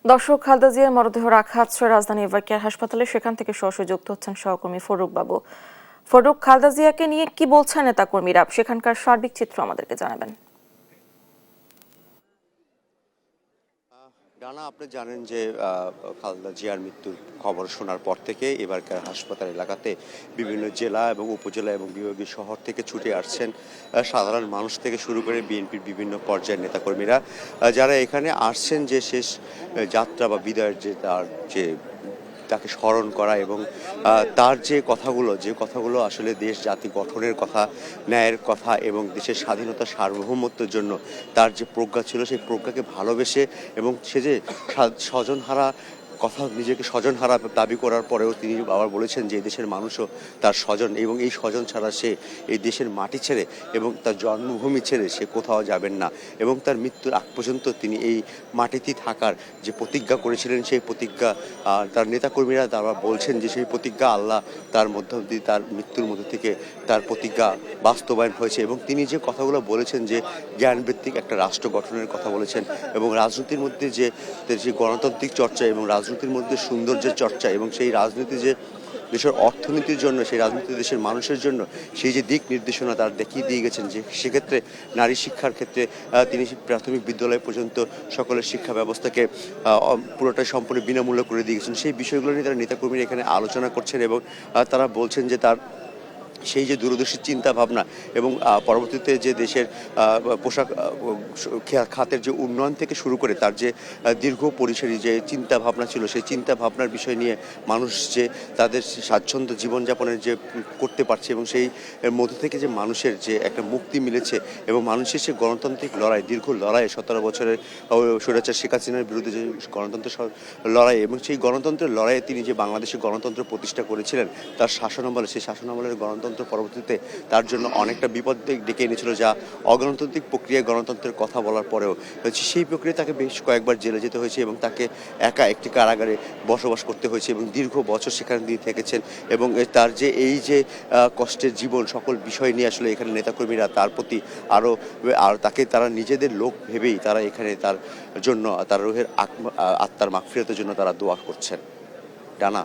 দর্শক, খালেদা জিয়ার মরদেহ রাখা আছে রাজধানী এভারকেয়ার হাসপাতালে। সেখান থেকে সরাসরি যুক্ত হচ্ছেন সহকর্মী ফারুক বাবু। ফারুক, খালেদা জিয়াকে নিয়ে কি বলছেন নেতাকর্মীরা, সেখানকার সার্বিক চিত্র আমাদেরকে জানাবেন। ডানা, আপনি জানেন যে খালেদা জিয়ার মৃত্যুর খবর শোনার পর থেকে এবারকার হাসপাতাল এলাকাতে বিভিন্ন জেলা এবং উপজেলা এবং বিভাগীয় শহর থেকে ছুটে আসছেন সাধারণ মানুষ থেকে শুরু করে বিএনপির বিভিন্ন পর্যায়ের নেতাকর্মীরা, যারা এখানে আসছেন যে শেষ যাত্রা বা বিদায়ের যে তার যে তাকে স্মরণ করা এবং তার যে কথাগুলো আসলে দেশ জাতি গঠনের কথা, ন্যায়ের কথা এবং দেশের স্বাধীনতা সার্বভৌমত্বের জন্য তার যে প্রজ্ঞা ছিল, সেই প্রজ্ঞাকে ভালোবেসে এবং সে যে স্বজনহারা নিজেকে স্বজনহারা দাবি করার পরেও তিনি আবার বলেছেন যে এই দেশের মানুষও তার স্বজন এবং এই স্বজন ছাড়া সে এই দেশের মাটি ছেড়ে এবং তার জন্মভূমি ছেড়ে সে কোথাও যাবেন না এবং তার মৃত্যুর আগ পর্যন্ত তিনি এই মাটিতেই থাকার যে প্রতিজ্ঞা করেছিলেন, সেই প্রতিজ্ঞা তার নেতাকর্মীরা তারা বলছেন যে সেই প্রতিজ্ঞা আল্লাহ তার মধ্য দিয়ে তার মৃত্যুর মধ্য থেকে তার প্রতিজ্ঞা বাস্তবায়ন হয়েছে এবং তিনি যে কথাগুলো বলেছেন যে জ্ঞানভিত্তিক একটা রাষ্ট্র গঠনের কথা বলেছেন এবং রাজনীতির মধ্যে যে গণতান্ত্রিক চর্চা এবং রাজনীতির মধ্যে সৌন্দর্যের চর্চা এবং সেই রাজনীতি যে দেশের অর্থনীতির জন্য, সেই রাজনীতি দেশের মানুষের জন্য, সেই যে দিক নির্দেশনা তার দেখিয়ে দিয়ে গেছেন যে সেক্ষেত্রে নারী শিক্ষার ক্ষেত্রে তিনি প্রাথমিক বিদ্যালয় পর্যন্ত সকলের শিক্ষা ব্যবস্থাকে পুরোটাই সম্পূর্ণ বিনামূল্য করে দিয়ে গেছেন। সেই বিষয়গুলো নিয়ে তারা নেতাকর্মীরা এখানে আলোচনা করছেন এবং তারা বলছেন যে তার সেই যে দূরদর্শী চিন্তা ভাবনা এবং পরবর্তীতে যে দেশের পোশাক খাতের যে উন্নয়ন থেকে শুরু করে তার যে দীর্ঘ পরিসরী যে চিন্তা ভাবনা ছিল, সেই চিন্তা ভাবনার বিষয় নিয়ে মানুষ যে তাদের স্বাচ্ছন্দ্য জীবনযাপনের যে করতে পারছে এবং সেই মধ্য থেকে যে মানুষের যে একটা মুক্তি মিলেছে এবং মানুষের সে গণতান্ত্রিক লড়াই, দীর্ঘ লড়াই 17 বছরের স্বৈরাচার শেখ হাসিনার বিরুদ্ধে যে গণতন্ত্রের লড়াই এবং সেই গণতন্ত্রের লড়াইয়ে তিনি যে বাংলাদেশে গণতন্ত্র প্রতিষ্ঠা করেছিলেন তার শাসনামলে, সেই শাসনামলের গণতন্ত্র পরবর্তীতে তার জন্য অনেকটা বিপদ ডেকে এনেছিল, যা অগণতান্ত্রিক প্রক্রিয়ায় গণতন্ত্রের কথা বলার পরেও সেই প্রক্রিয়ায় তাকে বেশ কয়েকবার জেলে যেতে হয়েছে এবং তাকে একা একটি কারাগারে বসবাস করতে হয়েছে এবং দীর্ঘ বছর সেখানে দিয়ে থেকেছেন এবং তার যে এই যে কষ্টের জীবন, সকল বিষয় নিয়ে আসলে এখানে নেতাকর্মীরা তার প্রতি আর তাকে তারা নিজেদের লোক ভেবেই তারা এখানে তার জন্য তার রুহের আত্মার মাগফিরাতের জন্য তারা দোয়া করছেন। ডানা।